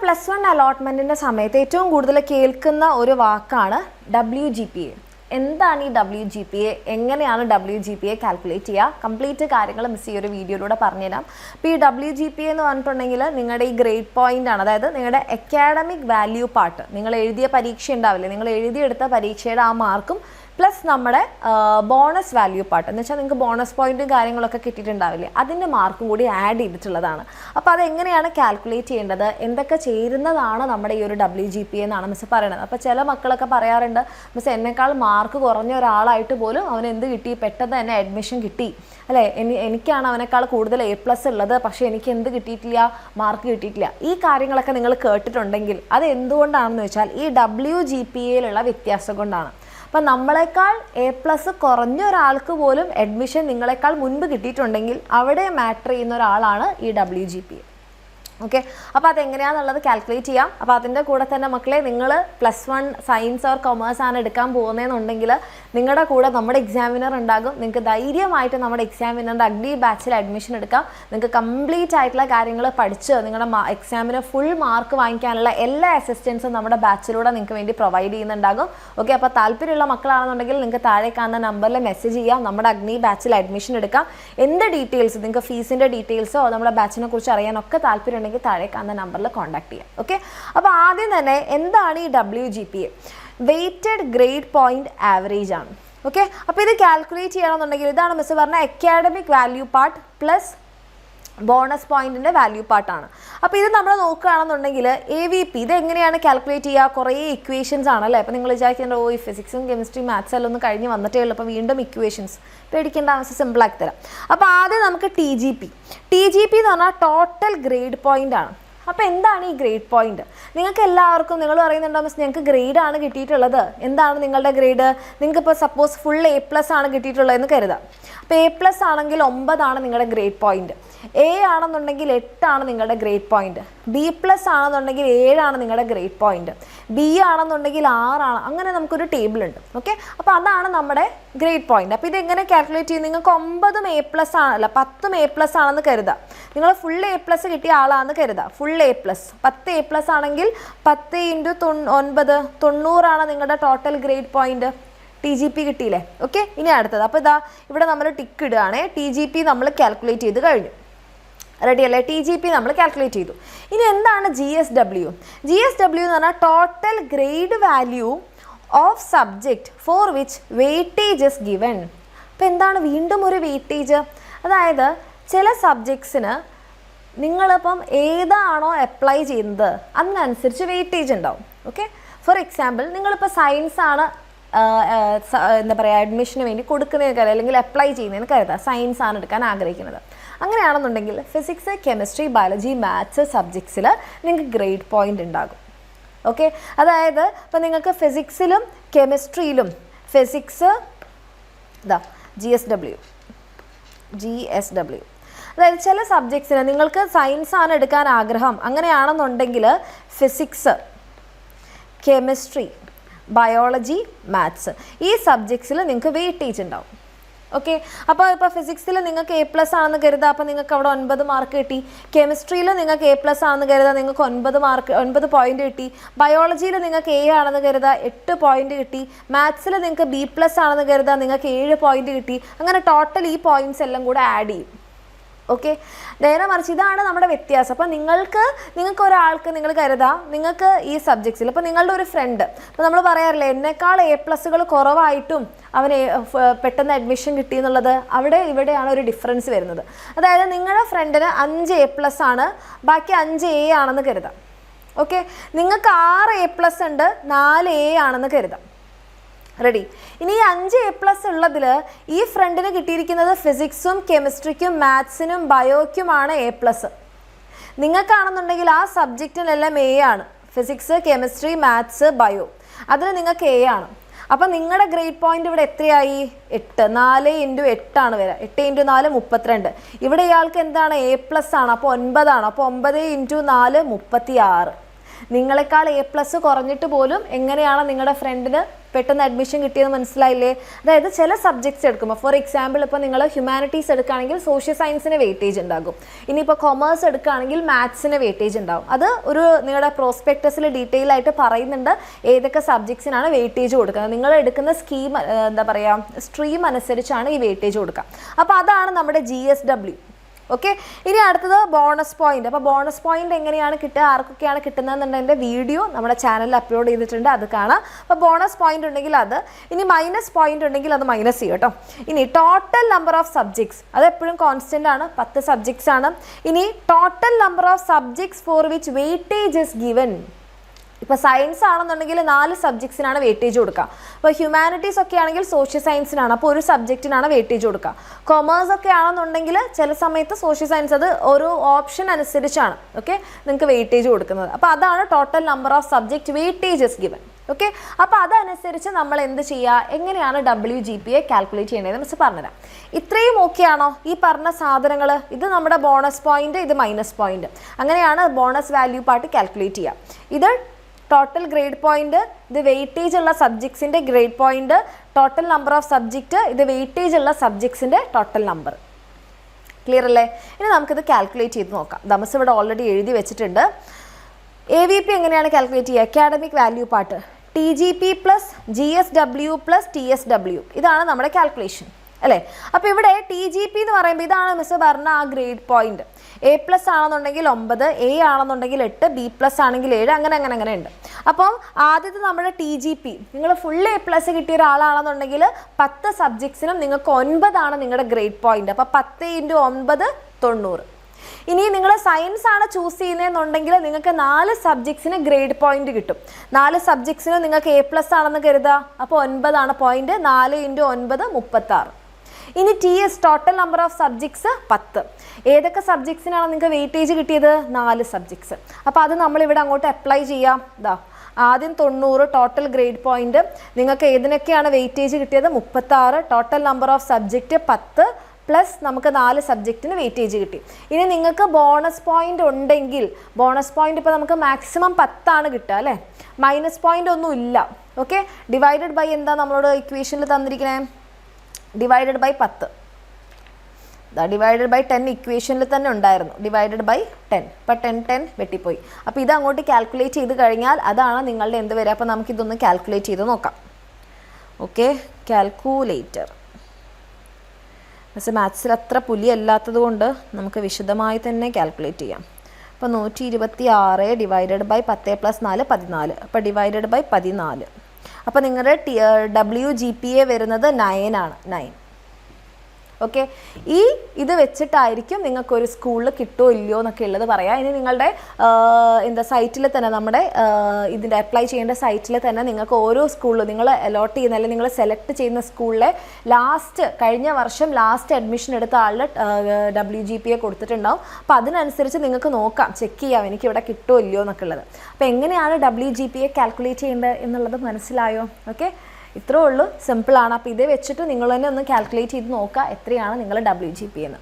+1 അലോട്ട്മെൻറ്റിൻ്റെ സമയത്ത് ഏറ്റവും കൂടുതൽ കേൾക്കുന്ന ഒരു വാക്കാണ് WGPA. എന്താണ് ഈ WGPA, എങ്ങനെയാണ് WGPA കാൽക്കുലേറ്റ് ചെയ്യുക, കംപ്ലീറ്റ് കാര്യങ്ങൾ മിസ് ഈ ഒരു വീഡിയോയിലൂടെ പറഞ്ഞുതരാം. അപ്പോൾ ഈ WGPA എന്ന് പറഞ്ഞിട്ടുണ്ടെങ്കിൽ നിങ്ങളുടെ ഈ ഗ്രേഡ് പോയിൻ്റ് ആണ്, അതായത് നിങ്ങളുടെ അക്കാഡമിക് വാല്യൂ പാർട്ട്. നിങ്ങൾ എഴുതിയ പരീക്ഷ ഉണ്ടാവില്ലേ, നിങ്ങൾ എഴുതിയെടുത്ത പരീക്ഷയുടെ ആ മാർക്കും പ്ലസ് നമ്മുടെ ബോണസ് വാല്യൂ പാർട്ട് എന്ന് വെച്ചാൽ നിങ്ങൾക്ക് ബോണസ് പോയിൻറ്റും കാര്യങ്ങളൊക്കെ കിട്ടിയിട്ടുണ്ടാവില്ലേ, അതിൻ്റെ മാർക്കും കൂടി ആഡ് ചെയ്തിട്ടുള്ളതാണ്. അപ്പോൾ അതെങ്ങനെയാണ് കാൽക്കുലേറ്റ് ചെയ്യേണ്ടത്, എന്തൊക്കെ ചേരുന്നതാണ് നമ്മുടെ ഈ ഒരു WGPA എന്നാണ് മിസ് പറയുന്നത്. അപ്പോൾ ചില മക്കളൊക്കെ പറയാറുണ്ട്, മിസ് എന്നെക്കാൾ മാർക്ക് കുറഞ്ഞ ഒരാളായിട്ട് പോലും അവന് എന്ത് കിട്ടി, പെട്ടെന്ന് തന്നെ അഡ്മിഷൻ കിട്ടി അല്ലേ, എനിക്കാണ് അവനേക്കാൾ കൂടുതൽ A+ ഉള്ളത്, പക്ഷേ എനിക്ക് എന്ത് കിട്ടിയിട്ടില്ല, മാർക്ക് കിട്ടിയിട്ടില്ല. ഈ കാര്യങ്ങളൊക്കെ നിങ്ങൾ കേട്ടിട്ടുണ്ടെങ്കിൽ അത് എന്തുകൊണ്ടാണെന്ന് വെച്ചാൽ ഈ WGPAയിലുള്ള വ്യത്യാസം കൊണ്ടാണ്. അപ്പം നമ്മളെക്കാൾ A+ കുറഞ്ഞ ഒരാൾക്ക് പോലും അഡ്മിഷൻ നിങ്ങളെക്കാൾ മുൻപ് കിട്ടിയിട്ടുണ്ടെങ്കിൽ അവിടെ മാറ്റർ ചെയ്യുന്ന ഒരാളാണ് ഈ WGPA. ഓക്കെ, അപ്പോൾ അതെങ്ങനെയാണെന്നുള്ളത് കാൽക്കുലേറ്റ് ചെയ്യാം. അപ്പോൾ അതിൻ്റെ കൂടെ തന്നെ മക്കളെ, നിങ്ങൾ +1 സയൻസ് ഓർ കൊമേഴ്സ് ആണ് എടുക്കാൻ പോകുന്നതെന്നുണ്ടെങ്കിൽ നിങ്ങളുടെ കൂടെ നമ്മുടെ എക്സാമിനർ ഉണ്ടാകും. നിങ്ങൾക്ക് ധൈര്യമായിട്ട് നമ്മുടെ എക്സാമിനറിൻ്റെ അഗ്നി ബാച്ചിൽ അഡ്മിഷൻ എടുക്കാം. നിങ്ങൾക്ക് കംപ്ലീറ്റ് ആയിട്ടുള്ള കാര്യങ്ങൾ പഠിച്ച് നിങ്ങളുടെ എക്സാമിന് ഫുൾ മാർക്ക് വാങ്ങിക്കാനുള്ള എല്ലാ അസിസ്റ്റൻസും നമ്മുടെ ബാച്ചിലൂടെ നിങ്ങൾക്ക് വേണ്ടി പ്രൊവൈഡ് ചെയ്യുന്നുണ്ടാകും. ഓക്കെ, അപ്പോൾ താല്പര്യമുള്ള മക്കളാണെന്നുണ്ടെങ്കിൽ നിങ്ങൾക്ക് താഴെ കാണുന്ന നമ്പറിൽ മെസ്സേജ് ചെയ്യാം, നമ്മുടെ അഗ്നി ബാച്ചിൽ അഡ്മിഷൻ എടുക്കാം. എന്ത് ഡീറ്റെയിൽസ്, നിങ്ങൾക്ക് ഫീസിൻ്റെ ഡീറ്റെയിൽസോ നമ്മുടെ ബാച്ചിനെ കുറിച്ച് അറിയാനൊക്കെ താല്പര്യം താഴെ കാണുന്ന നമ്പറിൽ കോൺടാക്ട് ചെയ്യാം. ഓക്കെ, അപ്പോൾ ആദ്യം തന്നെ എന്താണ് ഈ WGPA? Weighted grade point average ആണ്. ഓക്കെ, അപ്പോൾ ഇത് കാൽക്കുലേറ്റ് ചെയ്യണമെന്നുണ്ടെങ്കിൽ ഇതാണ് മിസ് പറഞ്ഞ academic value part plus bonus പോയിന്റിൻ്റെ വാല്യൂ പാർട്ടാണ്. അപ്പോൾ ഇത് നമ്മൾ നോക്കുകയാണെന്നുണ്ടെങ്കിൽ AVP ഇത് എങ്ങനെയാണ് കാൽക്കുലേറ്റ് ചെയ്യുക? കുറേ ഇക്വേഷൻസ് ആണല്ലേ. അപ്പോൾ നിങ്ങൾ വിചാരിക്കേണ്ട, ഈ ഫിസിക്സും കെമിസ്ട്രി മാത്സ് എല്ലാം ഒന്ന് കഴിഞ്ഞ് വന്നിട്ടേ ഉള്ളൂ, അപ്പോൾ വീണ്ടും ഇക്വേഷൻസ് പേടിക്കേണ്ട ആവശ്യം, സിമ്പിളാക്കി തരാം. അപ്പോൾ ആദ്യം നമുക്ക് TGP എന്ന് പറഞ്ഞാൽ ടോട്ടൽ ഗ്രേഡ് പോയിന്റ് ആണ്. അപ്പോൾ എന്താണ് ഈ ഗ്രേഡ് പോയിന്റ്? നിങ്ങൾക്ക് എല്ലാവർക്കും നിങ്ങൾ പറയുന്നുണ്ടോ, മിസ് ഞങ്ങൾക്ക് ഗ്രേഡാണ് കിട്ടിയിട്ടുള്ളത്, എന്താണ് നിങ്ങളുടെ ഗ്രേഡ്? നിങ്ങൾക്ക് ഇപ്പോൾ സപ്പോസ് ഫുൾ A+ ആണ് കിട്ടിയിട്ടുള്ളതെന്ന് കരുതാം. അപ്പോൾ A+ ആണെങ്കിൽ 9 നിങ്ങളുടെ ഗ്രേഡ് പോയിന്റ്, A ആണെന്നുണ്ടെങ്കിൽ 8 നിങ്ങളുടെ ഗ്രേഡ് പോയിന്റ്, B+ ആണെന്നുണ്ടെങ്കിൽ 7 നിങ്ങളുടെ ഗ്രേഡ് പോയിന്റ്, B ആണെന്നുണ്ടെങ്കിൽ 6 അങ്ങനെ നമുക്കൊരു ടേബിൾ ഉണ്ട്. ഓക്കെ, അപ്പോൾ അതാണ് നമ്മുടെ ഗ്രേഡ് പോയിന്റ്. അപ്പോൾ ഇതെങ്ങനെ കാൽക്കുലേറ്റ് ചെയ്യും? നിങ്ങൾക്ക് 9 A+ ആണല്ല, 10 A+ ആണെന്ന് കരുതാം. നിങ്ങൾ ഫുൾ A+ കിട്ടിയ ആളാണെന്ന് കരുതാം. ഫുൾ A+, 10 A+ ആണെങ്കിൽ 10 × 9 90 നിങ്ങളുടെ ടോട്ടൽ ഗ്രേഡ് പോയിന്റ്. TGP കിട്ടിയില്ലേ? ഓക്കെ, ഇനി അടുത്തത്. അപ്പോൾ ഇതാ ഇവിടെ നമ്മൾ ടിക്ക് ഇടുകയാണേ. TGP നമ്മൾ കാൽക്കുലേറ്റ് ചെയ്ത് കഴിഞ്ഞു, റെഡി അല്ലേ? TGP നമ്മൾ കാൽക്കുലേറ്റ് ചെയ്തു. ഇനി എന്താണ് GSW? GSW എന്ന് പറഞ്ഞാൽ total grade value of subject for which weightage is given. അപ്പോൾ എന്താണ് വീണ്ടും ഒരു വെയിറ്റേജ്? അതായത് ചില സബ്ജക്ട്സിന് നിങ്ങളിപ്പം ഏതാണോ അപ്ലൈ ചെയ്യുന്നത് അതിനനുസരിച്ച് വെയിറ്റേജ് ഉണ്ടാവും. ഓക്കെ, ഫോർ എക്സാമ്പിൾ നിങ്ങളിപ്പോൾ സയൻസ് ആണ് എന്താ പറയുക അഡ്മിഷന് വേണ്ടി കൊടുക്കുന്നതിന് കരുതാം, അല്ലെങ്കിൽ അപ്ലൈ ചെയ്യുന്നതിന് കരുതാം, സയൻസ് ആണ് എടുക്കാൻ ആഗ്രഹിക്കുന്നത്. അങ്ങനെയാണെന്നുണ്ടെങ്കിൽ ഫിസിക്സ്, കെമിസ്ട്രി, ബയോളജി, മാത്സ് സബ്ജക്ട്സിൽ നിങ്ങൾക്ക് ഗ്രേഡ് പോയിന്റ് ഉണ്ടാകും. ഓക്കെ, അതായത് ഇപ്പോൾ നിങ്ങൾക്ക് ഫിസിക്സിലും കെമിസ്ട്രിയിലും ഫിസിക്സ് ഇതാ GSW, അതായത് ചില സബ്ജക്ട്സിന് നിങ്ങൾക്ക് സയൻസ് ആണ് എടുക്കാൻ ആഗ്രഹം, അങ്ങനെയാണെന്നുണ്ടെങ്കിൽ ഫിസിക്സ്, കെമിസ്ട്രി, ബയോളജി, മാത്സ് ഈ സബ്ജക്ട്സിൽ നിങ്ങൾക്ക് വെയിറ്റേജ് ഉണ്ടാവും. ഓക്കെ, അപ്പോൾ ഇപ്പോൾ ഫിസിക്സിൽ നിങ്ങൾക്ക് A+ ആണെന്ന് കരുതാം, അപ്പോൾ നിങ്ങൾക്ക് അവിടെ 9 മാർക്ക് കിട്ടി. കെമിസ്ട്രിയിൽ നിങ്ങൾക്ക് A+ ആണെന്ന് കരുതാം, നിങ്ങൾക്ക് 9 പോയിന്റ് കിട്ടി. ബയോളജിയിൽ നിങ്ങൾക്ക് A ആണെന്ന് കരുതാം, 8 പോയിന്റ് കിട്ടി. മാത്സിൽ നിങ്ങൾക്ക് B+ ആണെന്ന് കരുതാം, നിങ്ങൾക്ക് 7 പോയിന്റ് കിട്ടി. അങ്ങനെ ടോട്ടൽ ഈ പോയിന്റ്സ് എല്ലാം കൂടെ ആഡ് ചെയ്യും. ഓക്കെ, നേരെ മറിച്ച് ഇതാണ് നമ്മുടെ വ്യത്യാസം. അപ്പോൾ നിങ്ങൾക്ക് ഒരാൾക്ക് നിങ്ങൾ കരുതാം, നിങ്ങൾക്ക് ഈ സബ്ജക്ട്സിൽ ഇപ്പോൾ നിങ്ങളുടെ ഒരു ഫ്രണ്ട്, ഇപ്പോൾ നമ്മൾ പറയാറില്ലേ എന്നെക്കാൾ A+ കുറവായിട്ടും അവന് പെട്ടെന്ന് അഡ്മിഷൻ കിട്ടി എന്നുള്ളത്, ഇവിടെയാണ് ഒരു ഡിഫറൻസ് വരുന്നത്. അതായത് നിങ്ങളുടെ ഫ്രണ്ടിന് 5 A+ ആണ്, ബാക്കി 5 A ആണെന്ന് കരുതാം. ഓക്കെ, നിങ്ങൾക്ക് 6 A+ ഉണ്ട്, 4 A ആണെന്ന് കരുതാം. റെഡി? ഇനി ഈ 5 A+ ഉള്ളതിൽ ഈ ഫ്രണ്ടിന് കിട്ടിയിരിക്കുന്നത് ഫിസിക്സും കെമിസ്ട്രിക്കും മാത്സിനും ബയോയ്ക്കുമാണ് A+. നിങ്ങൾക്കാണെന്നുണ്ടെങ്കിൽ ആ സബ്ജക്റ്റിനെല്ലാം A ആണ്, ഫിസിക്സ്, കെമിസ്ട്രി, മാത്സ്, ബയോ, അതിന് നിങ്ങൾക്ക് A ആണ്. അപ്പോൾ നിങ്ങളുടെ ഗ്രേഡ് പോയിന്റ് ഇവിടെ എത്രയായി? 8. 4 × 8 ആണ് വരിക, 8 × 4 32. ഇവിടെ ഇയാൾക്ക് എന്താണ് A+ ആണ്, അപ്പോൾ 9 ആണ്. അപ്പോൾ 9 × 4 36. നിങ്ങളെക്കാൾ A+ കുറഞ്ഞിട്ട് പോലും എങ്ങനെയാണ് നിങ്ങളുടെ ഫ്രണ്ടിന് പെട്ടെന്ന് അഡ്മിഷൻ കിട്ടിയെന്ന് മനസ്സിലായില്ലേ? അതായത് ചില സബ്ജക്ട്സ് എടുക്കുമ്പോൾ, ഫോർ എക്സാമ്പിൾ ഇപ്പോൾ നിങ്ങൾ ഹ്യൂമാനിറ്റീസ് എടുക്കുകയാണെങ്കിൽ സോഷ്യൽ സയൻസിന് വെയിറ്റേജ് ഉണ്ടാകും. ഇനിയിപ്പോൾ കൊമേഴ്സ് എടുക്കുകയാണെങ്കിൽ മാത്സിന് വെയിറ്റേജ് ഉണ്ടാകും. അത് ഒരു നിങ്ങളുടെ പ്രോസ്പെക്ടസിൽ ഡീറ്റെയിൽ ആയിട്ട് പറയുന്നുണ്ട് ഏതൊക്കെ സബ്ജക്ട്സിനാണ് വെയിറ്റേജ് കൊടുക്കുന്നത്. നിങ്ങൾ എടുക്കുന്ന സ്ട്രീം അനുസരിച്ചാണ് ഈ വെയിറ്റേജ് കൊടുക്കുക. അപ്പോൾ അതാണ് നമ്മുടെ GSW. ഓക്കെ, ഇനി അടുത്തത് ബോണസ് പോയിന്റ്. അപ്പോൾ ബോണസ് പോയിന്റ് എങ്ങനെയാണ് കിട്ടുക, ആർക്കൊക്കെയാണ് കിട്ടുന്നതെന്നുണ്ടെങ്കിൽ വീഡിയോ നമ്മുടെ ചാനലിൽ അപ്ലോഡ് ചെയ്തിട്ടുണ്ട്, അത് കാണാം. അപ്പോൾ ബോണസ് പോയിന്റ് ഉണ്ടെങ്കിൽ അത്, ഇനി മൈനസ് പോയിന്റ് ഉണ്ടെങ്കിൽ അത് മൈനസ് ചെയ്യും കേട്ടോ. ഇനി ടോട്ടൽ നമ്പർ ഓഫ് സബ്ജക്ട്സ്, അത് എപ്പോഴും കോൺസ്റ്റന്റ് ആണ്, 10 സബ്ജക്ട്സ് ആണ്. ഇനി total number of subjects four which weightage is given. ഇപ്പോൾ സയൻസ് ആണെന്നുണ്ടെങ്കിൽ 4 സബ്ജക്ട്സിനാണ് വെയിറ്റേജ് കൊടുക്കുക. ഇപ്പോൾ ഹ്യൂമാനിറ്റീസ് ഒക്കെ ആണെങ്കിൽ സോഷ്യൽ സയൻസിനാണ്, അപ്പോൾ ഒരു സബ്ജക്റ്റിനാണ് വെയിറ്റേജ് കൊടുക്കുക. കൊമേഴ്സ് ഒക്കെ ആണെന്നുണ്ടെങ്കിൽ ചില സമയത്ത് സോഷ്യൽ സയൻസ്, അത് ഓരോ ഓപ്ഷൻ അനുസരിച്ചാണ് ഓക്കെ നിങ്ങൾക്ക് വെയിറ്റേജ് കൊടുക്കുന്നത്. അപ്പോൾ അതാണ് total number of subject weightages given. Okay, അപ്പോൾ അതനുസരിച്ച് നമ്മൾ എന്ത് ചെയ്യുക, എങ്ങനെയാണ് WGPA കാൽക്കുലേറ്റ് ചെയ്യേണ്ടത് മിസ് പറഞ്ഞുതരാം. ഇത്രയും ഓക്കെ ആണോ? ഈ പറഞ്ഞ സാധനങ്ങൾ, ഇത് നമ്മുടെ ബോണസ് പോയിന്റ്, ഇത് മൈനസ് പോയിന്റ്, അങ്ങനെയാണ് ബോണസ് വാല്യൂ പാർട്ട് കാൽക്കുലേറ്റ് ചെയ്യുക. ഇത് ടോട്ടൽ ഗ്രേഡ് പോയിന്റ്, ഇത് വെയിറ്റേജ് ഉള്ള സബ്ജക്ട്സിൻ്റെ grade point, total number of subject, ഇത് വെയിറ്റേജ് ഉള്ള സബ്ജക്ട്സിൻ്റെ ടോട്ടൽ നമ്പർ. ക്ലിയർ അല്ലേ? ഇനി നമുക്കിത് കാൽക്കുലേറ്റ് ചെയ്ത് നോക്കാം. ദമസ് ഇവിടെ ഓൾറെഡി എഴുതി വെച്ചിട്ടുണ്ട്. AVP എങ്ങനെയാണ് കാൽക്കുലേറ്റ് ചെയ്യുക? Academic value part, TGP plus GSW plus TSW, ഇതാണ് നമ്മുടെ കാൽക്കുലേഷൻ അല്ലേ? അപ്പോൾ ഇവിടെ TGP എന്ന് പറയുമ്പോൾ ഇതാണ് മിസ് പറഞ്ഞ ആ ഗ്രേഡ് പോയിന്റ്. A+ ആണെന്നുണ്ടെങ്കിൽ 9, A ആണെന്നുണ്ടെങ്കിൽ 8, B+ ആണെങ്കിൽ 7, അങ്ങനെ ഉണ്ട്. അപ്പം ആദ്യത്തെ നമ്മുടെ TGP, നിങ്ങൾ ഫുൾ A+ കിട്ടിയ ഒരാളാണെന്നുണ്ടെങ്കിൽ 10 സബ്ജക്ട്സിനും നിങ്ങൾക്ക് 9 ആണ് നിങ്ങളുടെ ഗ്രേഡ് പോയിന്റ്. അപ്പോൾ 10 × 9 90. ഇനി നിങ്ങൾ സയൻസ് ആണ് ചൂസ് ചെയ്യുന്നതെന്നുണ്ടെങ്കിൽ നിങ്ങൾക്ക് 4 സബ്ജക്ട്സിന് ഗ്രേഡ് പോയിന്റ് കിട്ടും. 4 സബ്ജക്ട്സിന് നിങ്ങൾക്ക് A+ ആണെന്ന് കരുതുക, അപ്പോൾ 9 ആണ് പോയിന്റ്. 4 × 9 36. ഇനി TS, total number of subjects 10. ഏതൊക്കെ സബ്ജക്ട്സിനാണ് നിങ്ങൾക്ക് വെയിറ്റേജ് കിട്ടിയത്? 4 സബ്ജക്ട്സ്. അപ്പോൾ അത് നമ്മളിവിടെ അങ്ങോട്ട് അപ്ലൈ ചെയ്യാം. ആദ്യം 90 ടോട്ടൽ ഗ്രേഡ് പോയിന്റ്, നിങ്ങൾക്ക് ഏതിനൊക്കെയാണ് വെയിറ്റേജ് കിട്ടിയത്? 36. Total number of subject 10 plus നമുക്ക് 4 സബ്ജക്റ്റിന് വെയിറ്റേജ് കിട്ടി. ഇനി നിങ്ങൾക്ക് ബോണസ് പോയിന്റ് ഉണ്ടെങ്കിൽ, ബോണസ് പോയിന്റ് ഇപ്പോൾ നമുക്ക് മാക്സിമം 10 ആണ് കിട്ടുക അല്ലേ? മൈനസ് പോയിന്റ് ഒന്നും ഇല്ല. ഓക്കെ, ഡിവൈഡഡ് ബൈ എന്താ നമ്മളോട് ഇക്വേഷനിൽ തന്നിരിക്കണേ? Divided by 10. ഡിവൈഡഡ് ബൈ 10 ഇക്വേഷനിൽ തന്നെ ഉണ്ടായിരുന്നു, ഡിവൈഡഡ് ബൈ 10. അപ്പോൾ 10 വെട്ടിപ്പോയി. അപ്പോൾ ഇത് അങ്ങോട്ട് കാൽക്കുലേറ്റ് ചെയ്ത് കഴിഞ്ഞാൽ അതാണ് നിങ്ങളുടെ എന്ത് വരിക. അപ്പോൾ നമുക്കിതൊന്ന് കാൽക്കുലേറ്റ് ചെയ്ത് നോക്കാം. Okay, calculator. പക്ഷേ മാത്സിൽ അത്ര പുലിയല്ലാത്തത് കൊണ്ട് നമുക്ക് വിശദമായി തന്നെ കാൽക്കുലേറ്റ് ചെയ്യാം. അപ്പോൾ 126 ഡിവൈഡഡ് ബൈ 10 + 4 14. അപ്പോൾ ഡിവൈഡഡ് ബൈ 14. അപ്പോൾ നിങ്ങളുടെ WGPA വരുന്നത് 9 ആണ്. 9. ഓക്കെ, ഇത് വെച്ചിട്ടായിരിക്കും നിങ്ങൾക്കൊരു സ്കൂളിൽ കിട്ടുമോ ഇല്ലയോ എന്നൊക്കെ ഉള്ളത് പറയാം. ഇനി നിങ്ങളുടെ സൈറ്റിൽ തന്നെ, നമ്മുടെ ഇതിൻ്റെ അപ്ലൈ ചെയ്യേണ്ട സൈറ്റിൽ തന്നെ നിങ്ങൾക്ക് ഓരോ സ്കൂളിലും നിങ്ങൾ അലോട്ട് ചെയ്യുന്ന, അല്ലെങ്കിൽ നിങ്ങൾ സെലക്ട് ചെയ്യുന്ന സ്കൂളിലെ കഴിഞ്ഞ വർഷം ലാസ്റ്റ് അഡ്മിഷൻ എടുത്ത ആളുടെ WGPA കൊടുത്തിട്ടുണ്ടാവും. അപ്പോൾ അതിനനുസരിച്ച് നിങ്ങൾക്ക് നോക്കാം, ചെക്ക് ചെയ്യാം എനിക്കിവിടെ കിട്ടുമോ ഇല്ലയോ എന്നൊക്കെ ഉള്ളത്. അപ്പോൾ എങ്ങനെയാണ് WGPA കാൽക്കുലേറ്റ് ചെയ്യേണ്ടത് എന്നുള്ളത് മനസ്സിലായോ? ഓക്കെ, ഇത്രേ ഉള്ളൂ, സിമ്പിളാണ്. അപ്പോൾ ഇത് വെച്ചിട്ട് നിങ്ങൾ തന്നെ ഒന്ന് കാൽക്കുലേറ്റ് ചെയ്ത് നോക്കുക എത്രയാണ് നിങ്ങളുടെ WGPA എന്ന്.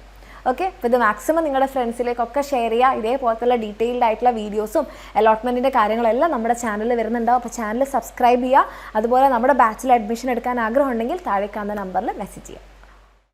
ഓക്കെ, അപ്പോൾ ഇത് മാക്സിമം നിങ്ങളുടെ ഫ്രണ്ട്സിലേക്കൊക്കെ ഷെയർ ചെയ്യുക. ഇതേപോലത്തുള്ള ഡീറ്റെയിൽഡ് ആയിട്ടുള്ള വീഡിയോസും അലോട്ട്മെൻറ്റിൻ്റെ കാര്യങ്ങളെല്ലാം നമ്മുടെ ചാനലിൽ വരുന്നുണ്ടാവും. അപ്പോൾ ചാനൽ സബ്സ്ക്രൈബ് ചെയ്യുക. അതുപോലെ നമ്മുടെ ബാച്ചിൽ അഡ്മിഷൻ എടുക്കാൻ ആഗ്രഹമുണ്ടെങ്കിൽ താഴെ കാണുന്ന നമ്പറിൽ മെസ്സേജ് ചെയ്യുക.